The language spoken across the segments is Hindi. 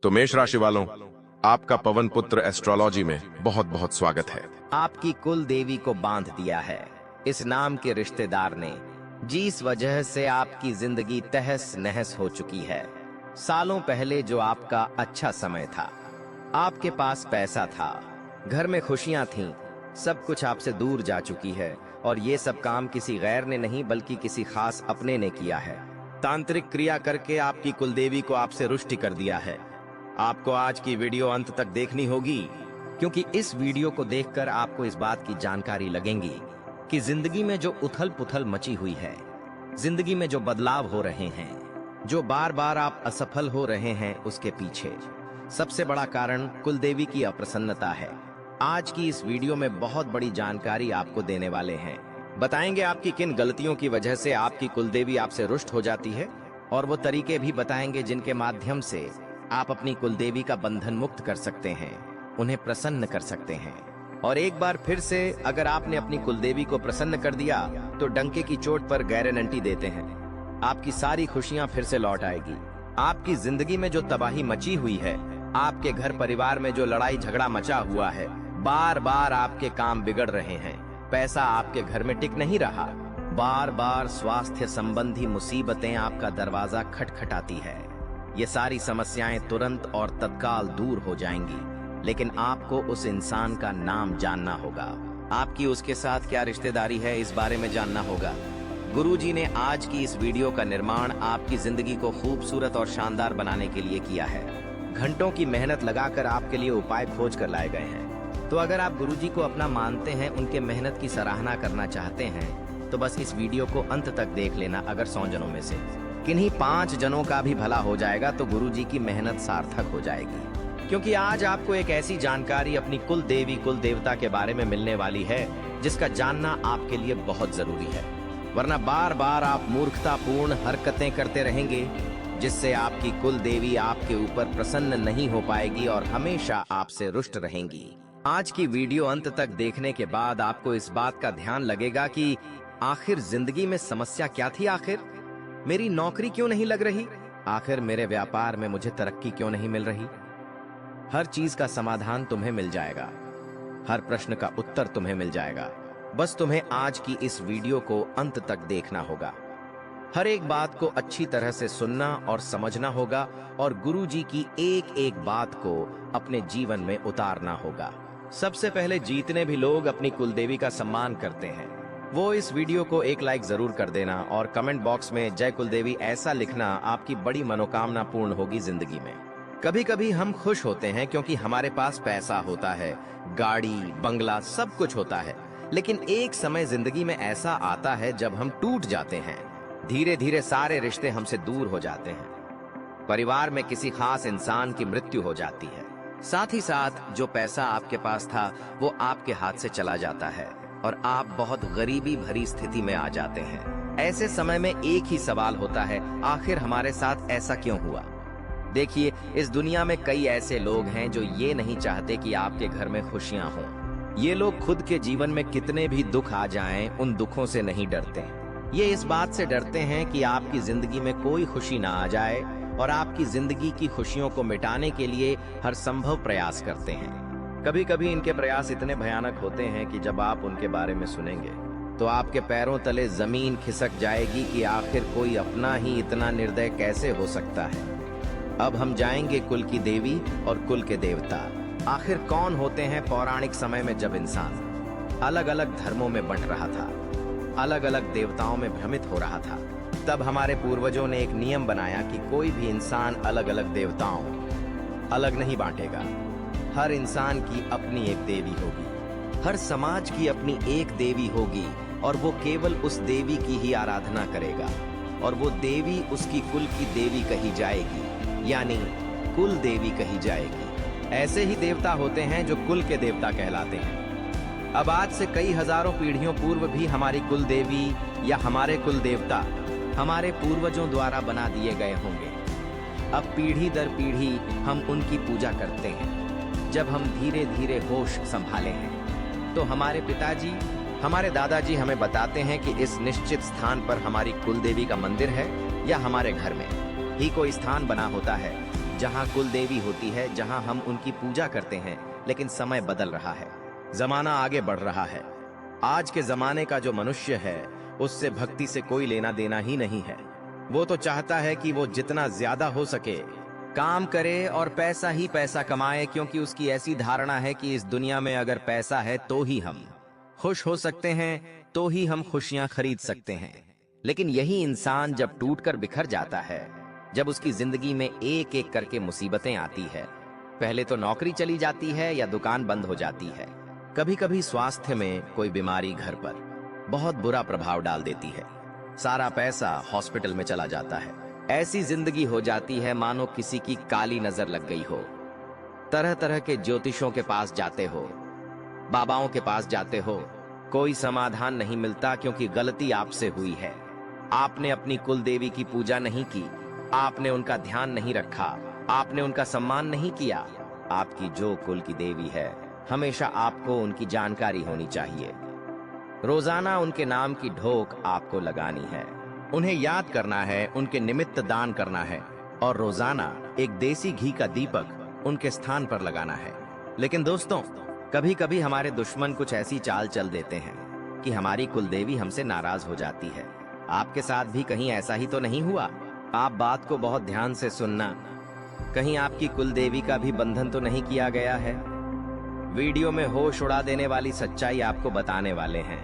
तो मेष राशि वालों, आपका पवन पुत्र एस्ट्रोलॉजी में बहुत बहुत स्वागत है। आपकी कुल देवी को बांध दिया है इस नाम के रिश्तेदार ने, जिस वजह से आपकी जिंदगी तहस नहस हो चुकी है। सालों पहले जो आपका अच्छा समय था, आपके पास पैसा था, घर में खुशियां थीं, सब कुछ आपसे दूर जा चुकी है। और ये सब काम किसी गैर ने नहीं बल्कि किसी खास अपने ने किया है। तांत्रिक क्रिया करके आपकी कुलदेवी को आपसे रुष्टि कर दिया है। आपको आज की वीडियो अंत तक देखनी होगी, क्योंकि इस वीडियो को देखकर आपको इस बात की जानकारी लगेगी कि जिंदगी में जो उथल पुथल मची हुई है, जिंदगी में जो बदलाव हो रहे हैं, जो बार बार आप असफल हो रहे हैं, उसके पीछे सबसे बड़ा कारण कुलदेवी की अप्रसन्नता है। आज की इस वीडियो में बहुत बड़ी जानकारी आपको देने वाले हैं। बताएंगे आपकी किन गलतियों की वजह से आपकी कुलदेवी आपसे रुष्ट हो जाती है, और वो तरीके भी बताएंगे जिनके माध्यम से आप अपनी कुलदेवी का बंधन मुक्त कर सकते हैं, उन्हें प्रसन्न कर सकते हैं। और एक बार फिर से अगर आपने अपनी कुलदेवी को प्रसन्न कर दिया तो डंके की चोट पर गारंटी देते हैं, आपकी सारी खुशियां फिर से लौट आएगी। आपकी जिंदगी में जो तबाही मची हुई है, आपके घर परिवार में जो लड़ाई झगड़ा मचा हुआ है, बार बार आपके काम बिगड़ रहे हैं, पैसा आपके घर में टिक नहीं रहा, बार बार स्वास्थ्य संबंधी मुसीबतें आपका दरवाजा खटखटाती है, ये सारी समस्याएं तुरंत और तत्काल दूर हो जाएंगी। लेकिन आपको उस इंसान का नाम जानना होगा, आपकी उसके साथ क्या रिश्तेदारी है, इस बारे में जानना होगा। गुरुजी ने आज की इस वीडियो का निर्माण आपकी जिंदगी को खूबसूरत और शानदार बनाने के लिए किया है। घंटों की मेहनत लगाकर आपके लिए उपाय खोज कर लाए गए हैं। तो अगर आप गुरुजी को अपना मानते हैं, उनके मेहनत की सराहना करना चाहते हैं, तो बस इस वीडियो को अंत तक देख लेना। अगर 100 जनों में से किन्हीं 5 जनों का भी भला हो जाएगा तो गुरुजी की मेहनत सार्थक हो जाएगी। क्योंकि आज आपको एक ऐसी जानकारी अपनी कुल देवी कुल देवता के बारे में मिलने वाली है जिसका जानना आपके लिए बहुत जरूरी है। वरना बार बार आप मूर्खतापूर्ण हरकतें करते रहेंगे, जिससे आपकी कुल देवी आपके ऊपर प्रसन्न नहीं हो पाएगी और हमेशा आपसे रुष्ट रहेंगी। आज की वीडियो अंत तक देखने के बाद आपको इस बात का ध्यान लगेगा कि आखिर जिंदगी में समस्या क्या थी। आखिर मेरी नौकरी क्यों नहीं लग रही, आखिर मेरे व्यापार में मुझे तरक्की क्यों नहीं मिल रही। हर चीज का समाधान तुम्हें मिल जाएगा, हर प्रश्न का उत्तर तुम्हें मिल जाएगा। बस तुम्हें आज की इस वीडियो को अंत तक देखना होगा, हर एक बात को अच्छी तरह से सुनना और समझना होगा, और गुरुजी की एक एक बात को अपने जीवन में उतारना होगा। सबसे पहले जितने भी लोग अपनी कुलदेवी का सम्मान करते हैं, वो इस वीडियो को एक लाइक जरूर कर देना और कमेंट बॉक्स में जय कुलदेवी ऐसा लिखना। आपकी बड़ी मनोकामना पूर्ण होगी जिंदगी में। कभी कभी हम खुश होते हैं क्योंकि हमारे पास पैसा होता है, गाड़ी बंगला सब कुछ होता है, लेकिन एक समय जिंदगी में ऐसा आता है जब हम टूट जाते हैं। धीरे धीरे सारे रिश्ते हमसे दूर हो जाते हैं, परिवार में किसी खास इंसान की मृत्यु हो जाती है, साथ ही साथ जो पैसा आपके पास था वो आपके हाथ से चला जाता है और आप बहुत गरीबी भरी स्थिति में आ जाते हैं। ऐसे समय में एक ही सवाल होता है, आखिर हमारे साथ ऐसा क्यों हुआ। देखिए, इस दुनिया में कई ऐसे लोग हैं जो ये नहीं चाहते कि आपके घर में खुशियां हों। ये लोग खुद के जीवन में कितने भी दुख आ जाएं, उन दुखों से नहीं डरते। ये इस बात से डरते हैं कि आपकी जिंदगी में कोई खुशी ना आ जाए, और आपकी जिंदगी की खुशियों को मिटाने के लिए हर संभव प्रयास करते हैं। कभी कभी इनके प्रयास इतने भयानक होते हैं कि जब आप उनके बारे में सुनेंगे तो आपके पैरों तले जमीन खिसक जाएगी कि आखिर कोई अपना ही इतना निर्दय कैसे हो सकता है। अब हम जाएंगे कुल की देवी और कुल के देवता। आखिर कौन होते हैं पौराणिक समय में, जब इंसान अलग अलग धर्मों में बंट रहा था, अलग अलग देवताओं में भ्रमित हो रहा था, तब हमारे पूर्वजों ने एक नियम बनाया कि कोई भी इंसान अलग अलग देवताओं अलग नहीं बांटेगा। हर इंसान की अपनी एक देवी होगी, हर समाज की अपनी एक देवी होगी, और वो केवल उस देवी की ही आराधना करेगा, और वो देवी उसकी कुल की देवी कही जाएगी, यानी कुल देवी कही जाएगी। ऐसे ही देवता होते हैं जो कुल के देवता कहलाते हैं। अब आज से कई हजारों पीढ़ियों पूर्व भी हमारी कुल देवी या हमारे कुल देवता हमारे पूर्वजों द्वारा बना दिए गए होंगे। अब पीढ़ी दर पीढ़ी हम उनकी पूजा करते हैं। जब हम धीरे धीरे होश संभाले हैं तो हमारे पिताजी, हमारे दादाजी हमें बताते हैं कि इस निश्चित स्थान पर हमारी कुल देवी का मंदिर है, या हमारे घर में ही कोई स्थान बना होता है, जहाँ कुल देवी होती है, जहाँ हम उनकी पूजा करते हैं। लेकिन समय बदल रहा है, जमाना आगे बढ़ रहा है। आज के जमाने का जो मनुष्य है उससे भक्ति से कोई लेना देना ही नहीं है। वो तो चाहता है कि वो जितना ज्यादा हो सके काम करे और पैसा ही पैसा कमाए, क्योंकि उसकी ऐसी धारणा है कि इस दुनिया में अगर पैसा है तो ही हम खुश हो सकते हैं, तो ही हम खुशियां खरीद सकते हैं। लेकिन यही इंसान जब टूटकर बिखर जाता है, जब उसकी जिंदगी में एक एक करके मुसीबतें आती है, पहले तो नौकरी चली जाती है या दुकान बंद हो जाती है, कभी कभी स्वास्थ्य में कोई बीमारी घर पर बहुत बुरा प्रभाव डाल देती है, सारा पैसा हॉस्पिटल में चला जाता है। ऐसी जिंदगी हो जाती है मानो किसी की काली नजर लग गई हो। तरह तरह के ज्योतिषों के पास जाते हो, बाबाओं के पास जाते हो, कोई समाधान नहीं मिलता, क्योंकि गलती आपसे हुई है। आपने अपनी कुल देवी की पूजा नहीं की, आपने उनका ध्यान नहीं रखा, आपने उनका सम्मान नहीं किया। आपकी जो कुल की देवी है, हमेशा आपको उनकी जानकारी होनी चाहिए। रोजाना उनके नाम की ढोक आपको लगानी है, उन्हें याद करना है, उनके निमित्त दान करना है, और रोजाना एक देसी घी का दीपक उनके स्थान पर लगाना है। लेकिन दोस्तों, कभी कभी हमारे दुश्मन कुछ ऐसी चाल चल देते हैं कि हमारी कुल देवी हमसे नाराज हो जाती है। आपके साथ भी कहीं ऐसा ही तो नहीं हुआ? आप बात को बहुत ध्यान से सुनना, कहीं आपकी कुल देवी का भी बंधन तो नहीं किया गया है। वीडियो में होश उड़ा देने वाली सच्चाई आपको बताने वाले हैं,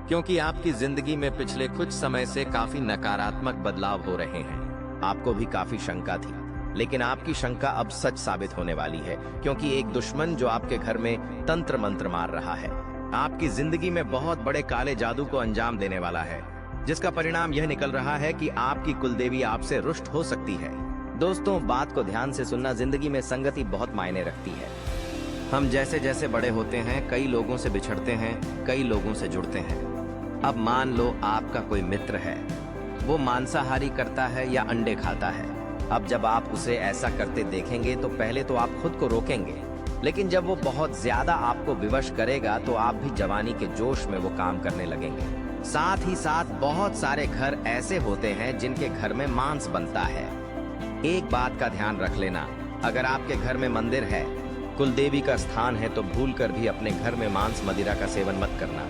क्योंकि आपकी जिंदगी में पिछले कुछ समय से काफी नकारात्मक बदलाव हो रहे हैं। आपको भी काफी शंका थी, लेकिन आपकी शंका अब सच साबित होने वाली है, क्योंकि एक दुश्मन जो आपके घर में तंत्र मंत्र मार रहा है, आपकी जिंदगी में बहुत बड़े काले जादू को अंजाम देने वाला है, जिसका परिणाम यह निकल रहा है कि आपकी कुल देवी आपसे रुष्ट हो सकती है। दोस्तों, बात को ध्यान से सुनना, जिंदगी में संगति बहुत मायने रखती है। हम जैसे जैसे बड़े होते हैं, कई लोगों से बिछड़ते हैं, कई लोगों से जुड़ते हैं। अब मान लो आपका कोई मित्र है, वो मांसाहारी करता है या अंडे खाता है। अब जब आप उसे ऐसा करते देखेंगे तो पहले तो आप खुद को रोकेंगे, लेकिन जब वो बहुत ज्यादा आपको विवश करेगा तो आप भी जवानी के जोश में वो काम करने लगेंगे। साथ ही साथ बहुत सारे घर ऐसे होते हैं जिनके घर में मांस बनता है। एक बात का ध्यान रख लेना, अगर आपके घर में मंदिर है, कुल देवी का स्थान है, तो भूलकर भी अपने घर में मांस मदिरा का सेवन मत करना,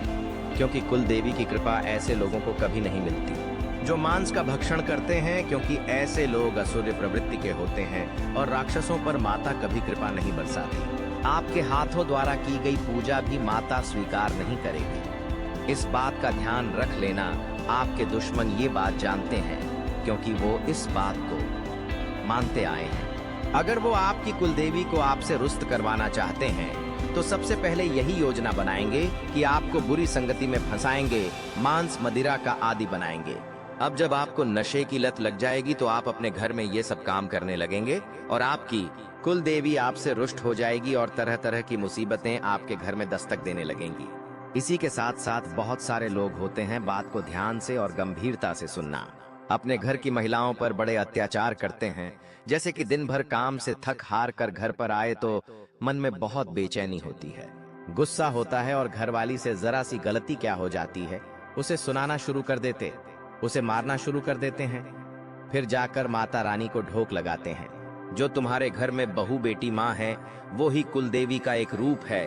क्योंकि कुल देवी की कृपा ऐसे लोगों को कभी नहीं मिलती जो मांस का भक्षण करते हैं, क्योंकि ऐसे लोग असुर प्रवृत्ति के होते हैं और राक्षसों पर माता कभी कृपा नहीं बरसाती। आपके हाथों द्वारा की गई पूजा भी माता स्वीकार नहीं करेगी। इस बात का ध्यान रख लेना। आपके दुश्मन ये बात जानते हैं, क्योंकि वो इस बात को मानते आए हैं। अगर वो आपकी कुल देवी को आपसे रुष्ट करवाना चाहते हैं तो सबसे पहले यही योजना बनाएंगे कि आपको बुरी संगति में फंसाएंगे, मांस मदिरा का आदि बनाएंगे। अब जब आपको नशे की लत लग जाएगी तो आप अपने घर में ये सब काम करने लगेंगे और आपकी कुल देवी आपसे रुष्ट हो जाएगी और तरह तरह की मुसीबतें आपके घर में दस्तक देने लगेंगी। इसी के साथ साथ बहुत सारे लोग होते हैं, बात को ध्यान से और गंभीरता से सुनना, अपने घर की महिलाओं पर बड़े अत्याचार करते हैं। जैसे कि दिन भर काम से थक हार कर घर पर आए तो मन में बहुत बेचैनी होती है, गुस्सा होता है और घरवाली से जरा सी गलती क्या हो जाती है, उसे सुनाना शुरू कर देते, उसे मारना शुरू कर देते हैं। फिर जाकर माता रानी को ढोक लगाते हैं। जो तुम्हारे घर में बहू बेटी माँ है, वो ही कुल देवी का एक रूप है,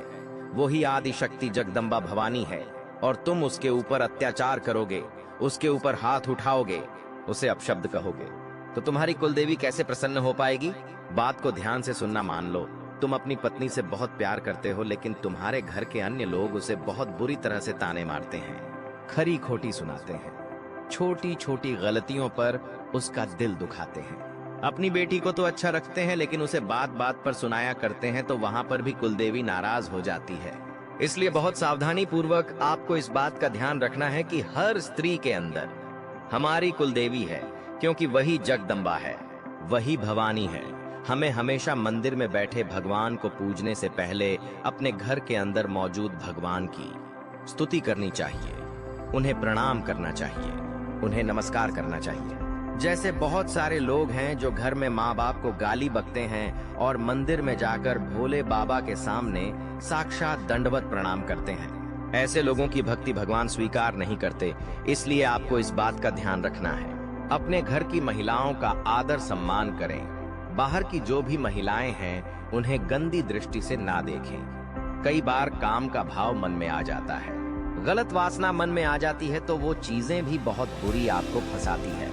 वो ही आदि शक्ति जगदम्बा भवानी है, और तुम उसके ऊपर अत्याचार करोगे, उसके ऊपर हाथ उठाओगे, उसे अपशब्द कहोगे, तो तुम्हारी कुल देवी कैसे प्रसन्न हो पाएगी? बात को ध्यान से सुनना। मान लो तुम अपनी पत्नी से बहुत प्यार करते हो, लेकिन तुम्हारे घर के अन्य लोग उसे बहुत बुरी तरह से ताने मारते हैं, खरी खोटी सुनाते हैं, छोटी छोटी गलतियों पर उसका दिल दुखाते हैं। अपनी बेटी को तो अच्छा रखते हैं, लेकिन उसे बात बात पर सुनाया करते हैं, तो वहां पर भी कुल देवी नाराज हो जाती है। इसलिए बहुत सावधानी पूर्वक आपको इस बात का ध्यान रखना है कि हर स्त्री के अंदर हमारी कुल देवी है, क्योंकि वही जगदम्बा है, वही भवानी है। हमें हमेशा मंदिर में बैठे भगवान को पूजने से पहले अपने घर के अंदर मौजूद भगवान की स्तुति करनी चाहिए, उन्हें प्रणाम करना चाहिए, उन्हें नमस्कार करना चाहिए। जैसे बहुत सारे लोग हैं जो घर में माँ बाप को गाली बकते हैं और मंदिर में जाकर भोले बाबा के सामने साक्षात दंडवत प्रणाम करते हैं। ऐसे लोगों की भक्ति भगवान स्वीकार नहीं करते। इसलिए आपको इस बात का ध्यान रखना है, अपने घर की महिलाओं का आदर सम्मान करें, बाहर की जो भी महिलाएं हैं उन्हें गंदी दृष्टि से ना देखें। कई बार काम का भाव मन में आ जाता है, गलत वासना मन में आ जाती है तो वो चीजें भी बहुत बुरी आपको फंसाती है।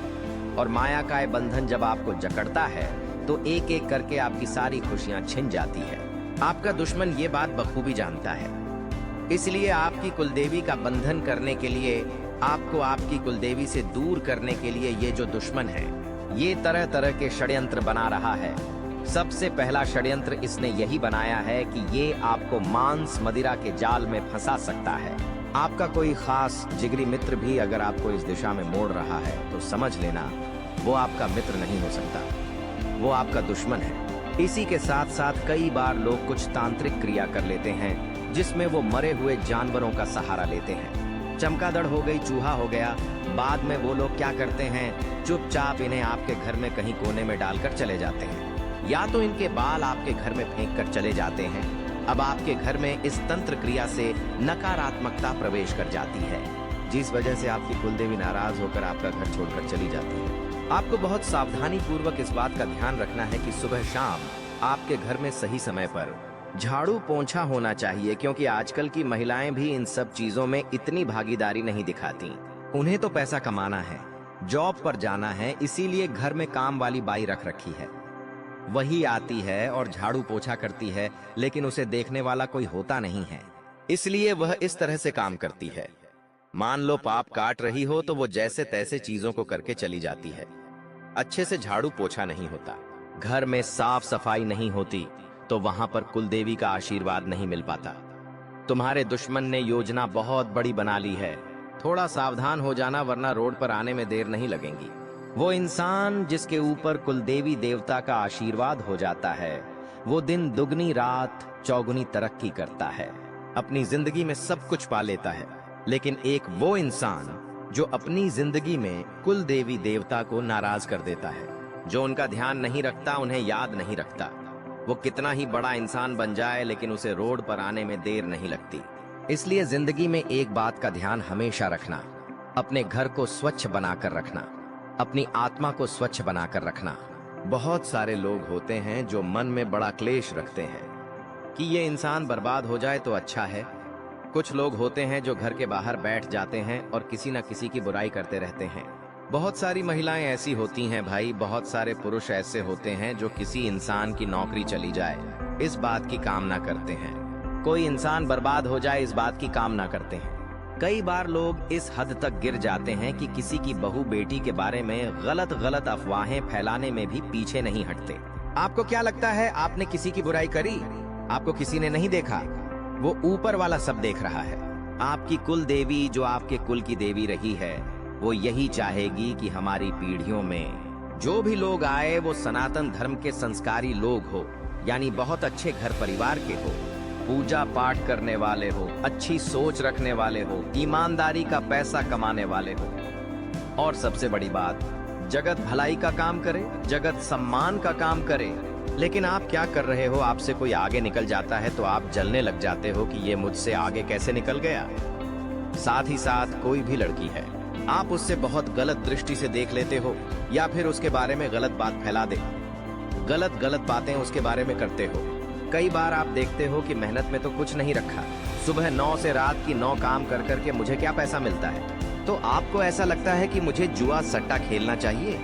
और माया का ये बंधन जब आपको जकड़ता है तो एक एक करके आपकी सारी खुशियां छिन जाती है। आपका दुश्मन ये बात बखूबी जानता है, इसलिए आपकी कुलदेवी का बंधन करने के लिए, आपको आपकी कुलदेवी से दूर करने के लिए ये जो दुश्मन है ये तरह तरह के षड्यंत्र बना रहा है। सबसे पहला षड्यंत्र इसने यही बनाया है कि ये आपको मांस मदिरा के जाल में फंसा सकता है। आपका कोई खास जिगरी मित्र भी अगर आपको इस दिशा में मोड़ रहा है तो समझ लेना वो आपका मित्र नहीं हो सकता, वो आपका दुश्मन है। इसी के साथ साथ कई बार लोग कुछ तांत्रिक क्रिया कर लेते हैं जिसमें वो मरे हुए जानवरों का सहारा लेते हैं। चमगादड़ हो गई, चूहा हो गया, बाद में वो लोग क्या करते हैं, चुपचाप इन्हें आपके घर में कहीं कोने में डालकर चले जाते हैं, या तो इनके बाल आपके घर में फेंक कर चले जाते हैं। अब आपके घर में इस तंत्र क्रिया से नकारात्मकता प्रवेश कर जाती है, जिस वजह से आपकी कुलदेवी नाराज होकर आपका घर छोड़कर चली जाती है। आपको बहुत सावधानी पूर्वक इस बात का ध्यान रखना है कि सुबह शाम आपके घर में सही समय पर झाड़ू पोंछा होना चाहिए, क्योंकि आजकल की महिलाएं भी इन सब चीजों में इतनी भागीदारी नहीं दिखाती। उन्हें तो पैसा कमाना है, जॉब पर जाना है, इसीलिए घर में काम वाली बाई रख रखी है। वही आती है और झाड़ू पोछा करती है, लेकिन उसे देखने वाला कोई होता नहीं है, इसलिए वह इस तरह से काम करती है। मान लो पाप काट रही हो तो वो जैसे तैसे चीजों को करके चली जाती है। अच्छे से झाड़ू पोछा नहीं होता, घर में साफ सफाई नहीं होती, तो वहां पर कुलदेवी का आशीर्वाद नहीं मिल पाता। तुम्हारे दुश्मन ने योजना बहुत बड़ी बना ली है, थोड़ा सावधान हो जाना वरना रोड पर आने में देर नहीं लगेगी। वो इंसान जिसके ऊपर कुलदेवी देवता का आशीर्वाद हो जाता है, वो दिन दुगनी रात चौगुनी तरक्की करता है, अपनी जिंदगी में सब कुछ पा लेता है। लेकिन एक वो इंसान जो अपनी जिंदगी में कुलदेवी देवता को नाराज कर देता है, जो उनका ध्यान नहीं रखता, उन्हें याद नहीं रखता, वो कितना ही बड़ा इंसान बन जाए लेकिन उसे रोड पर आने में देर नहीं लगती। इसलिए जिंदगी में एक बात का ध्यान हमेशा रखना, अपने घर को स्वच्छ बनाकर रखना, अपनी आत्मा को स्वच्छ बनाकर रखना। बहुत सारे लोग होते हैं जो मन में बड़ा क्लेश रखते हैं कि ये इंसान बर्बाद हो जाए तो अच्छा है। कुछ लोग होते हैं जो घर के बाहर बैठ जाते हैं और किसी न किसी की बुराई करते रहते हैं। बहुत सारी महिलाएं ऐसी होती हैं भाई, बहुत सारे पुरुष ऐसे होते हैं जो किसी इंसान की नौकरी चली जाए इस बात की कामना करते हैं, कोई इंसान बर्बाद हो जाए इस बात की कामना करते हैं। कई बार लोग इस हद तक गिर जाते हैं कि किसी की बहू बेटी के बारे में गलत गलत अफवाहें फैलाने में भी पीछे नहीं हटते। आपको क्या लगता है आपने किसी की बुराई करी? आपको किसी ने नहीं देखा, वो ऊपर वाला सब देख रहा है। आपकी कुल देवी जो आपके कुल की देवी रही है, वो यही चाहेगी कि हमारी पीढ़ियों में जो भी लोग आए वो सनातन धर्म के संस्कारी लोग हो, यानी बहुत अच्छे घर परिवार के हो, पूजा पाठ करने वाले हो, अच्छी सोच रखने वाले हो, ईमानदारी का पैसा कमाने वाले हो, और सबसे बड़ी बात, जगत भलाई का काम करे, जगत सम्मान का काम करे। लेकिन आप क्या कर रहे हो, आपसे कोई आगे निकल जाता है तो आप जलने लग जाते हो कि ये मुझसे आगे कैसे निकल गया। साथ ही साथ कोई भी लड़की है, आप उससे बहुत गलत दृष्टि से देख लेते हो या फिर उसके बारे में गलत बात फैला दे, गलत गलत बातें उसके बारे में करते हो। कई बार आप देखते हो कि मेहनत में तो कुछ नहीं रखा, सुबह 9 से रात की 9 काम कर करके मुझे क्या पैसा मिलता है, तो आपको ऐसा लगता है कि मुझे जुआ सट्टा खेलना चाहिए।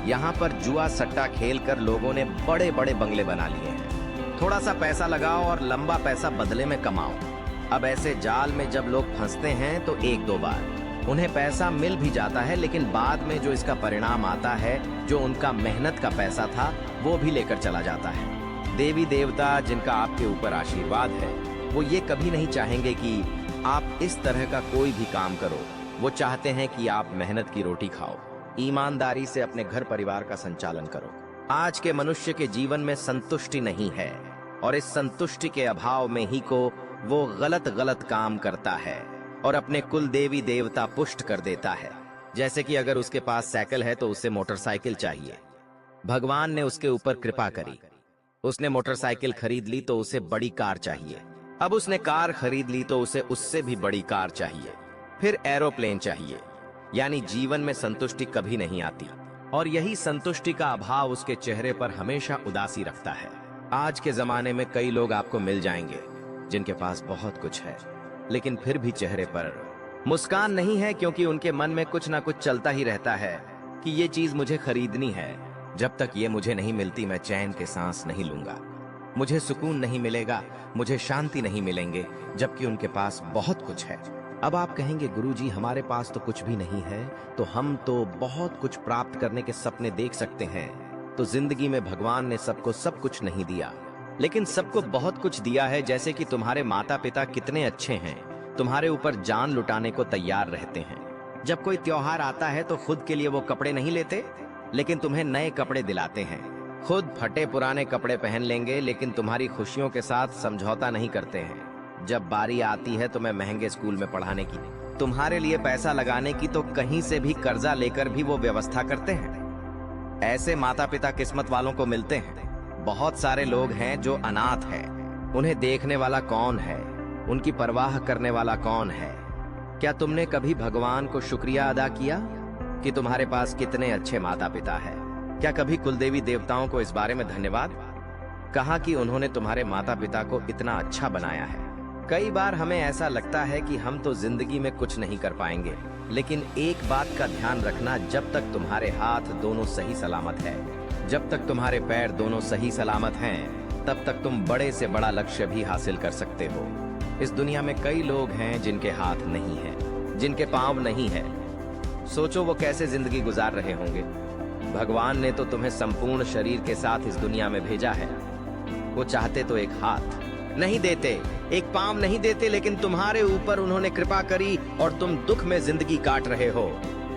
यहाँ पर जुआ सट्टा खेल कर लोगों ने बड़े बड़े बंगले बना लिए हैं। थोड़ा सा पैसा लगाओ और लंबा पैसा बदले में कमाओ। अब ऐसे जाल में जब लोग फंसते हैं तो 1-2 बार उन्हें पैसा मिल भी जाता है, लेकिन बाद में जो इसका परिणाम आता है, जो उनका मेहनत का पैसा था, वो भी लेकर चला जाता है। देवी देवता जिनका आपके ऊपर आशीर्वाद है, वो ये कभी नहीं चाहेंगे कि आप इस तरह का कोई भी काम करो। वो चाहते हैं कि आप मेहनत की रोटी खाओ, ईमानदारी से अपने घर परिवार का संचालन करो। आज के मनुष्य के जीवन में संतुष्टि नहीं है और इस संतुष्टि के अभाव में ही को वो गलत गलत काम करता है और अपने कुल देवी देवता पुष्ट कर देता है। जैसे कि अगर उसके पास साइकिल है तो उसे मोटरसाइकिल चाहिए। भगवान ने उसके ऊपर कृपा करी, उसने मोटरसाइकिल खरीद ली तो उसे बड़ी कार चाहिए। अब उसने कार खरीद ली तो उसे उससे भी बड़ी कार चाहिए, फिर एरोप्लेन चाहिए। यानी जीवन में संतुष्टि कभी नहीं आती। और यही संतुष्टि का अभाव उसके चेहरे पर हमेशा उदासी रखता है। आज के जमाने में कई लोग आपको मिल जाएंगे जिनके पास बहुत कुछ है, लेकिन फिर भी चेहरे पर मुस्कान नहीं है, क्योंकि उनके मन में कुछ ना कुछ चलता ही रहता है कि ये चीज मुझे खरीदनी है, जब तक ये मुझे नहीं मिलती मैं चैन के सांस नहीं लूंगा, मुझे सुकून नहीं मिलेगा, मुझे शांति नहीं मिलेंगे, जबकि उनके पास बहुत कुछ है। अब आप कहेंगे गुरुजी हमारे पास तो कुछ भी नहीं है, तो हम तो बहुत कुछ प्राप्त करने के सपने देख सकते हैं। तो जिंदगी में भगवान ने सबको सब कुछ नहीं दिया, लेकिन सबको बहुत कुछ दिया है। जैसे कि तुम्हारे माता पिता कितने अच्छे हैं, तुम्हारे ऊपर जान लुटाने को तैयार रहते हैं। जब कोई त्योहार आता है तो खुद के लिए वो कपड़े नहीं लेते, लेकिन तुम्हें नए कपड़े दिलाते हैं। खुद फटे पुराने कपड़े पहन लेंगे, लेकिन तुम्हारी खुशियों के साथ समझौता नहीं करते हैं। जब बारी आती है तुम्हें महंगे स्कूल में पढ़ाने की, तुम्हारे लिए पैसा लगाने की, तो कहीं से भी कर्जा लेकर भी वो व्यवस्था करते हैं। ऐसे माता पिता किस्मत वालों को मिलते हैं। बहुत सारे लोग हैं जो अनाथ हैं, उन्हें देखने वाला कौन है, उनकी परवाह करने वाला कौन है। क्या तुमने कभी भगवान को शुक्रिया अदा किया कि तुम्हारे पास कितने अच्छे माता पिता हैं? क्या कभी कुलदेवी देवताओं को इस बारे में धन्यवाद कहा कि उन्होंने तुम्हारे माता पिता को इतना अच्छा बनाया है? कई बार हमें ऐसा लगता है कि हम तो जिंदगी में कुछ नहीं कर पाएंगे, लेकिन एक बात का ध्यान रखना, जब तक तुम्हारे हाथ दोनों सही सलामत है, जब तक तुम्हारे पैर दोनों सही सलामत हैं, तब तक तुम बड़े से बड़ा लक्ष्य भी हासिल कर सकते हो। इस दुनिया में कई लोग हैं जिनके हाथ नहीं है, जिनके पांव नहीं है। सोचो वो कैसे जिंदगी गुजार रहे होंगे। भगवान ने तो तुम्हें संपूर्ण शरीर के साथ इस दुनिया में भेजा है। वो चाहते तो एक हाथ नहीं देते, एक पांव नहीं देते, लेकिन तुम्हारे ऊपर उन्होंने कृपा करी और तुम दुख में जिंदगी काट रहे हो।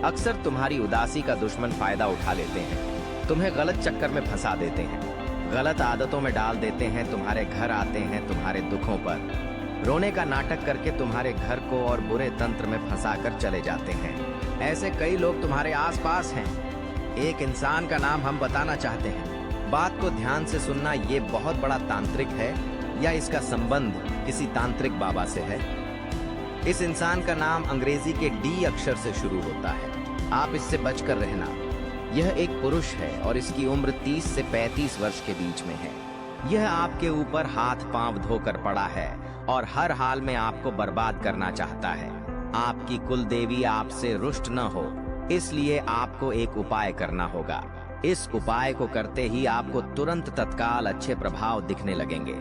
अक्सर तुम्हारी उदासी का दुश्मन फायदा उठा लेते हैं, तुम्हें गलत चक्कर में फंसा देते हैं, गलत आदतों में डाल देते हैं, तुम्हारे घर आते हैं तुम्हारे दुखों पर, रोने का नाटक करके तुम्हारे घर को और बुरे तंत्र में फंसा कर चले जाते हैं। ऐसे कई लोग तुम्हारे आसपास हैं। एक इंसान का नाम हम बताना चाहते हैं। बात को ध्यान से सुनना, ये बहुत बड़ा तांत्रिक है या इसका संबंध किसी तांत्रिक बाबा से है। इस इंसान का नाम अंग्रेजी के डी अक्षर से शुरू होता है। आप इससे बचकर रहना। यह एक पुरुष है और इसकी उम्र 30 से 35 वर्ष के बीच में है। यह आपके ऊपर हाथ पांव धोकर पड़ा है और हर हाल में आपको बर्बाद करना चाहता है। आपकी कुल देवी आपसे रुष्ट न हो, इसलिए आपको एक उपाय करना होगा। इस उपाय को करते ही आपको तुरंत तत्काल अच्छे प्रभाव दिखने लगेंगे।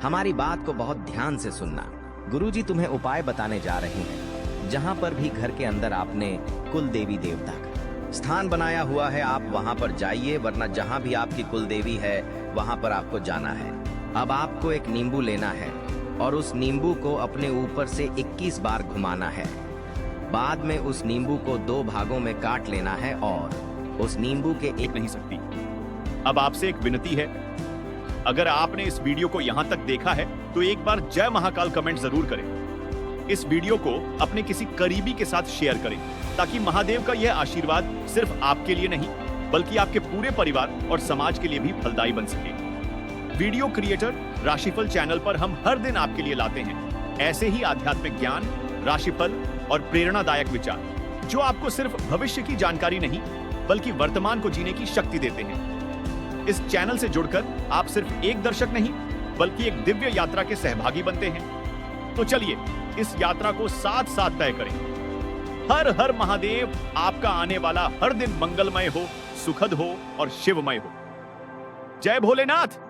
हमारी बात को बहुत ध्यान से सुनना। गुरुजी तुम्हें उपाय बताने जा रहे हैं। जहां पर भी घर के अंदर आपने कुल देवी देवता का स्थान बनाया हुआ है, आप वहां पर जाइए, वरना जहां भी आपकी कुल देवी है वहां पर आपको जाना है। अब आपको एक नींबू लेना है और उस नींबू को अपने ऊपर से 21 बार घुमाना है। बाद में उस नींबू को 2 भागों में काट लेना है और उस नींबू के एक नहीं सकती। अब आपसे एक विनती है, अगर आपने इस वीडियो को यहां तक देखा है तो एक बार जय महाकाल कमेंट जरूर करें। इस वीडियो को अपने किसी करीबी के साथ शेयर करें, ताकि महादेव का यह आशीर्वाद सिर्फ आपके लिए नहीं बल्कि आपके पूरे परिवार और समाज के लिए भी फलदायी बन सके। वीडियो क्रिएटर राशिफल चैनल पर हम हर दिन आपके लिए लाते हैं ऐसे ही आध्यात्मिक ज्ञान, राशिफल और प्रेरणादायक विचार, जो आपको सिर्फ भविष्य की जानकारी नहीं बल्कि वर्तमान को जीने की शक्ति देते हैं। इस चैनल से जुड़कर आप सिर्फ एक दर्शक नहीं बल्कि एक दिव्य यात्रा के सहभागी बनते हैं। तो चलिए इस यात्रा को साथ साथ तय करें। हर हर महादेव। आपका आने वाला हर दिन मंगलमय हो, सुखद हो और शिवमय हो। जय भोलेनाथ।